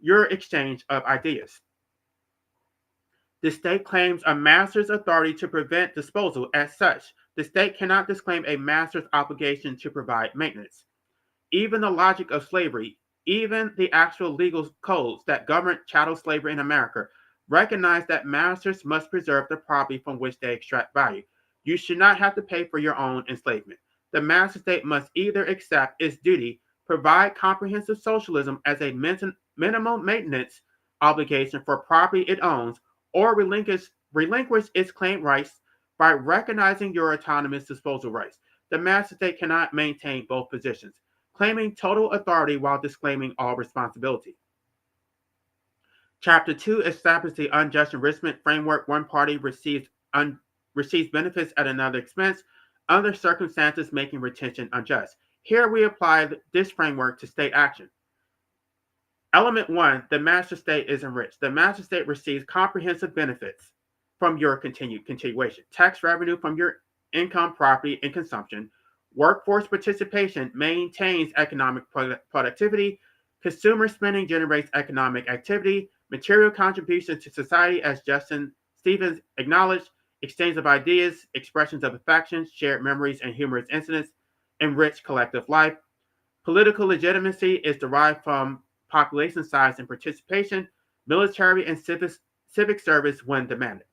your exchange of ideas. The state claims a master's authority to prevent disposal. As such, the state cannot disclaim a master's obligation to provide maintenance. Even the logic of slavery, even the actual legal codes that govern chattel slavery in America, recognize that masters must preserve the property from which they extract value. You should not have to pay for your own enslavement. The master state must either accept its duty, provide comprehensive socialism as a minimum maintenance obligation for property it owns, or relinquish its claimed rights by recognizing your autonomous disposal rights. The master state cannot maintain both positions, claiming total authority while disclaiming all responsibility. Chapter 2 establishes the unjust enrichment framework. One party receives benefits at another expense, under circumstances making retention unjust. Here we apply this framework to state action. Element 1, the master state is enriched. The master state receives comprehensive benefits from your continuation. Tax revenue from your income, property, and consumption. Workforce participation maintains economic productivity. Consumer spending generates economic activity. Material contribution to society, as Justin Stevens acknowledged, exchange of ideas, expressions of affection, shared memories, and humorous incidents enrich collective life. Political legitimacy is derived from population size and participation, military and civic service when demanded.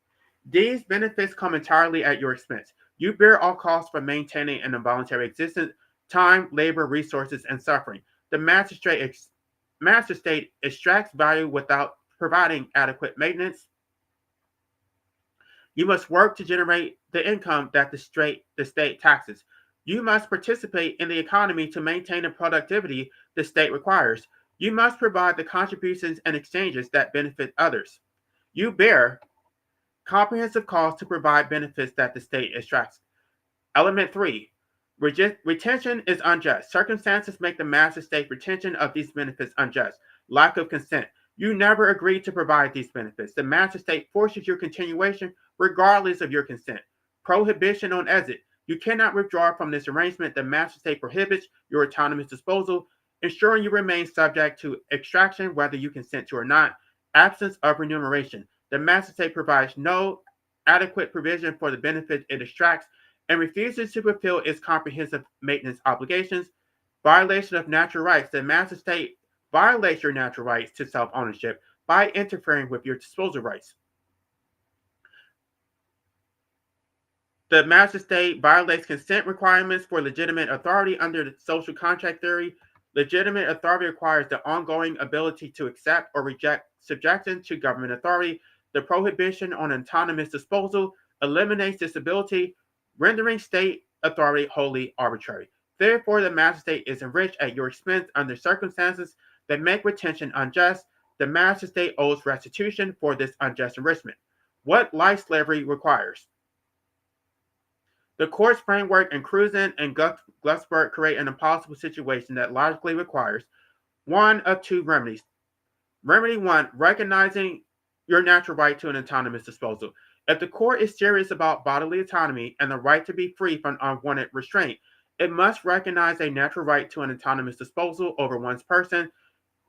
These benefits come entirely at your expense. You bear all costs for maintaining an involuntary existence, time, labor, resources, and suffering. The master state extracts value without providing adequate maintenance. You must work to generate the income that the state taxes. You must participate in the economy to maintain the productivity the state requires. You must provide the contributions and exchanges that benefit others. You bear comprehensive costs to provide benefits that the state extracts. Element 3, retention is unjust. Circumstances make the master state retention of these benefits unjust. Lack of consent. You never agreed to provide these benefits. The master state forces your continuation regardless of your consent. Prohibition on exit. You cannot withdraw from this arrangement. The master state prohibits your autonomous disposal, ensuring you remain subject to extraction whether you consent to or not. Absence of remuneration. The master state provides no adequate provision for the benefit it extracts and refuses to fulfill its comprehensive maintenance obligations. Violation of natural rights. The master state violates your natural rights to self-ownership by interfering with your disposal rights. The master state violates consent requirements for legitimate authority under the social contract theory. Legitimate authority requires the ongoing ability to accept or reject subjection to government authority. The prohibition on autonomous disposal eliminates this ability, rendering state authority wholly arbitrary. Therefore, the master state is enriched at your expense under circumstances that make retention unjust. The master state owes restitution for this unjust enrichment. What life slavery requires. The court's framework in Cruzen and Glucksberg create an impossible situation that logically requires one of two remedies. Remedy one, recognizing your natural right to an autonomous disposal. If the court is serious about bodily autonomy and the right to be free from unwanted restraint, it must recognize a natural right to an autonomous disposal over one's person.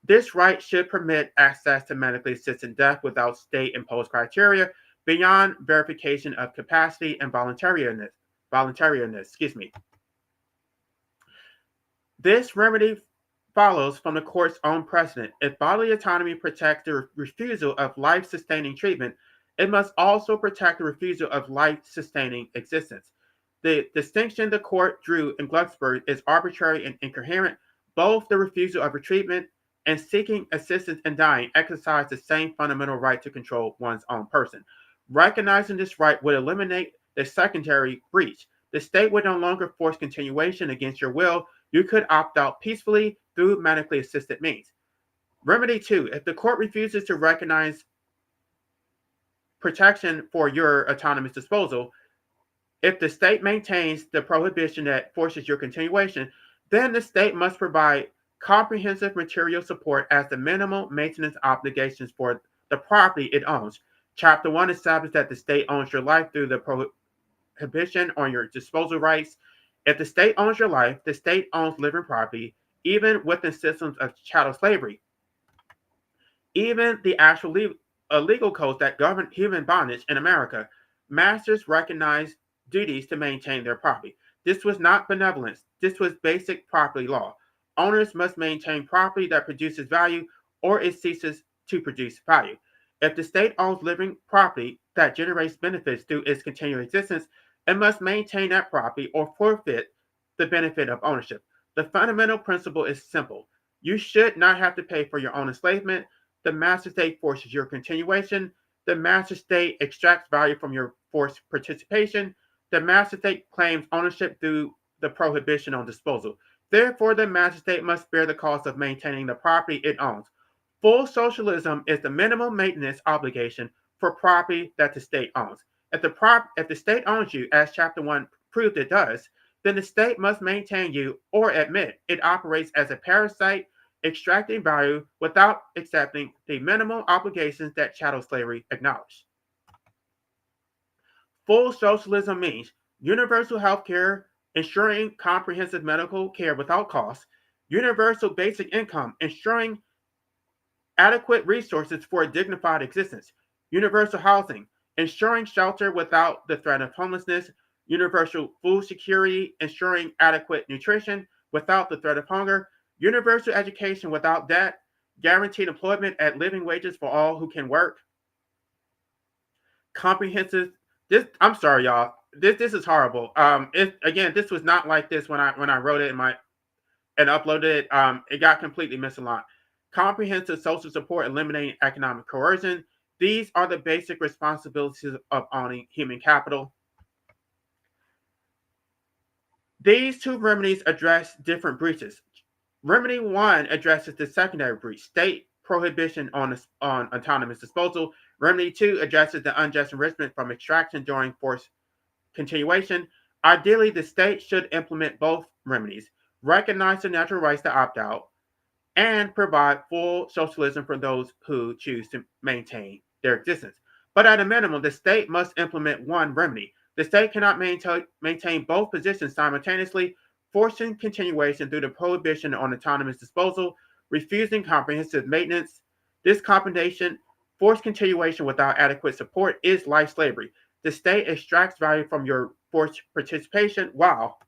This right should permit access to medically assisted death without state-imposed criteria beyond verification of capacity and voluntariness. This remedy follows from the court's own precedent. If bodily autonomy protects the refusal of life-sustaining treatment, it must also protect the refusal of life-sustaining existence. The distinction the court drew in Glucksberg is arbitrary and incoherent. Both the refusal of a treatment and seeking assistance in dying exercise the same fundamental right to control one's own person. Recognizing this right would eliminate the secondary breach. The state would no longer force continuation against your will. You could opt out peacefully through medically assisted means. Remedy two, if the court refuses to recognize protection for your autonomous disposal, if the state maintains the prohibition that forces your continuation, then the state must provide comprehensive material support as the minimal maintenance obligations for the property it owns. Chapter 1 establishes that the state owns your life through the prohibition on your disposal rights. If the state owns your life, the state owns living property, even within systems of chattel slavery. Even the actual legal codes that govern human bondage in America, masters recognize duties to maintain their property. This was not benevolence. This was basic property law. Owners must maintain property that produces value or it ceases to produce value. If the state owns living property that generates benefits through its continued existence, it must maintain that property or forfeit the benefit of ownership. The fundamental principle is simple. You should not have to pay for your own enslavement. The master state forces your continuation. The master state extracts value from your forced participation. The master state claims ownership through the prohibition on disposal. Therefore, the master state must bear the cost of maintaining the property it owns. Full socialism is the minimum maintenance obligation for property that the state owns. If the state owns you, as Chapter 1 proved it does, then the state must maintain you or admit it operates as a parasite, extracting value without accepting the minimal obligations that chattel slavery acknowledged. Full socialism means universal health care, ensuring comprehensive medical care without cost, universal basic income, ensuring adequate resources for a dignified existence, universal housing, ensuring shelter without the threat of homelessness, universal food security, ensuring adequate nutrition without the threat of hunger, universal education without debt, guaranteed employment at living wages for all who can work, comprehensive. I'm sorry, y'all. This is horrible. This was not like this when I wrote it and uploaded it. It got completely misaligned. Comprehensive social support, eliminating economic coercion. These are the basic responsibilities of owning human capital. These two remedies address different breaches. Remedy 1 addresses the secondary breach, state prohibition on autonomous disposal. Remedy 2 addresses the unjust enrichment from extraction during forced continuation. Ideally, the state should implement both remedies, recognize the natural rights to opt out, and provide full socialism for those who choose to maintain their existence. But at a minimum, the state must implement one remedy, The state cannot maintain both positions simultaneously, forcing continuation through the prohibition on autonomous disposal, refusing comprehensive maintenance. This combination, forced continuation without adequate support, is life slavery. The state extracts value from your forced participation while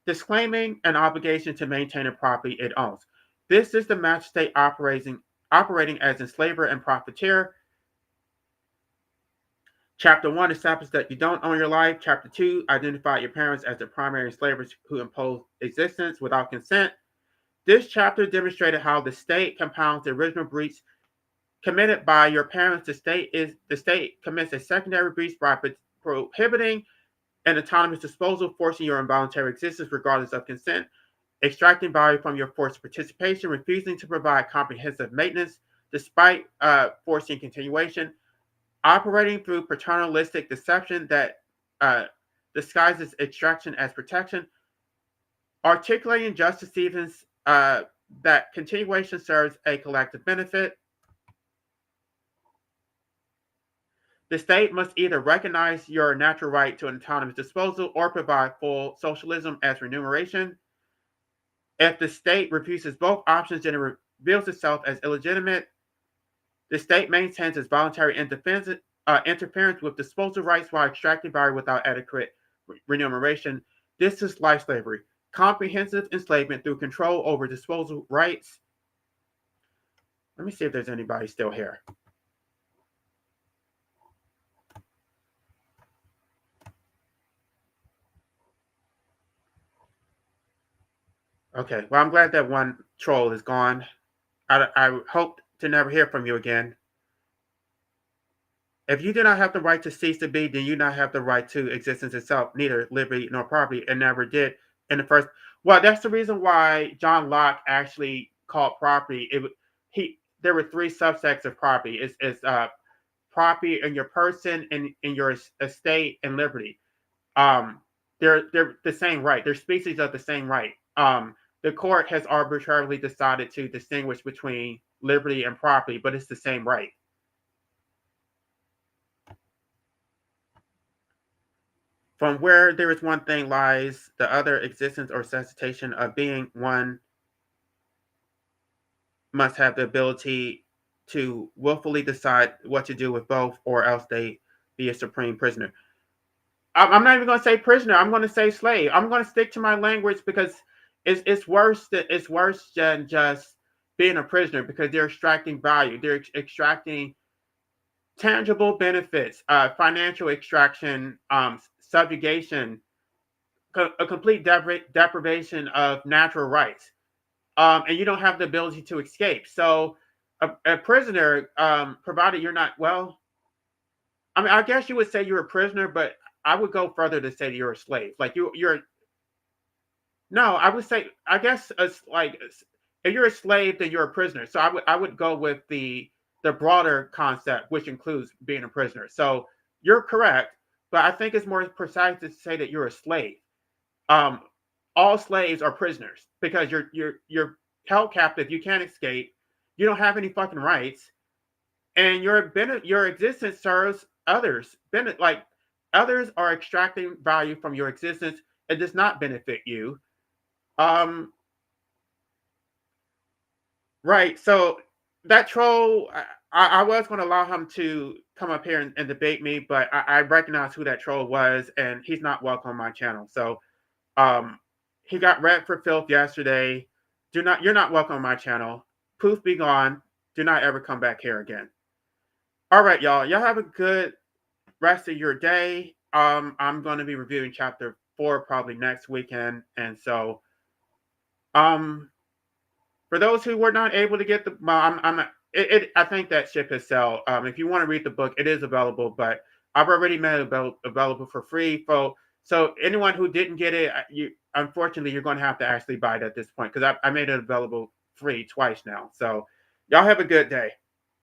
disclaiming an obligation to maintain a property it owns. This is the master state operating as enslaver and profiteer. Chapter 1 establishes that you don't own your life. Chapter 2 identified your parents as the primary enslavers who impose existence without consent. This chapter demonstrated how the state compounds the original breach committed by your parents. The state commits a secondary breach by prohibiting an autonomous disposal, forcing your involuntary existence regardless of consent, extracting value from your forced participation, refusing to provide comprehensive maintenance despite forcing continuation, operating through paternalistic deception that disguises extraction as protection, articulating Justice Stevens that continuation serves a collective benefit. The state must either recognize your natural right to an autonomous disposal or provide full socialism as remuneration. If the state refuses both options, then it reveals itself as illegitimate. The state maintains its voluntary interference with disposal rights while extracting value without adequate remuneration. This is life slavery, comprehensive enslavement through control over disposal rights. Let me see if there's anybody still here. Okay, well, I'm glad that one troll is gone. I hope to never hear from you again. If you do not have the right to cease to be, then you do not have the right to existence itself, neither liberty nor property, and never did in the first. Well, that's the reason why John Locke actually called property. There were three subsects of property. It's property in your person, in your estate, and liberty. They're the same right. They're species of the same right. The court has arbitrarily decided to distinguish between liberty and property, but it's the same right. From where there is one thing lies the other, existence or cessation of being. One must have the ability to willfully decide what to do with both, or else they be a supreme prisoner. I'm not even going to say prisoner. I'm going to say slave. I'm going to stick to my language because it's worse than just being a prisoner, because they're extracting value. They're extracting tangible benefits, financial extraction, subjugation, a complete deprivation of natural rights, and you don't have the ability to escape. So, a prisoner, provided you're not well, I mean, I guess you would say you're a prisoner, but I would go further to say that you're a slave. Like you're no, I would say, I guess, like, if you're a slave, then you're a prisoner. So I would go with the broader concept, which includes being a prisoner. So you're correct, but I think it's more precise to say that you're a slave. Um, all slaves are prisoners because you're held captive. You can't escape. You don't have any fucking rights, and your existence serves others. Like, others are extracting value from your existence. It does not benefit you. Um, right. So that troll, I was going to allow him to come up here and debate me, but I recognize who that troll was, and he's not welcome on my channel. So um, he got read for filth yesterday. You're not welcome on my channel. Poof, be gone. Do not ever come back here again. All right, y'all. Y'all have a good rest of your day. I'm going to be reviewing chapter 4 probably next weekend, and so for those who were not able to get the, well, I think that ship has sailed. If you want to read the book, it is available, but I've already made it available for free. So anyone who didn't get it, unfortunately, you're going to have to actually buy it at this point, because I made it available free twice now. So y'all have a good day.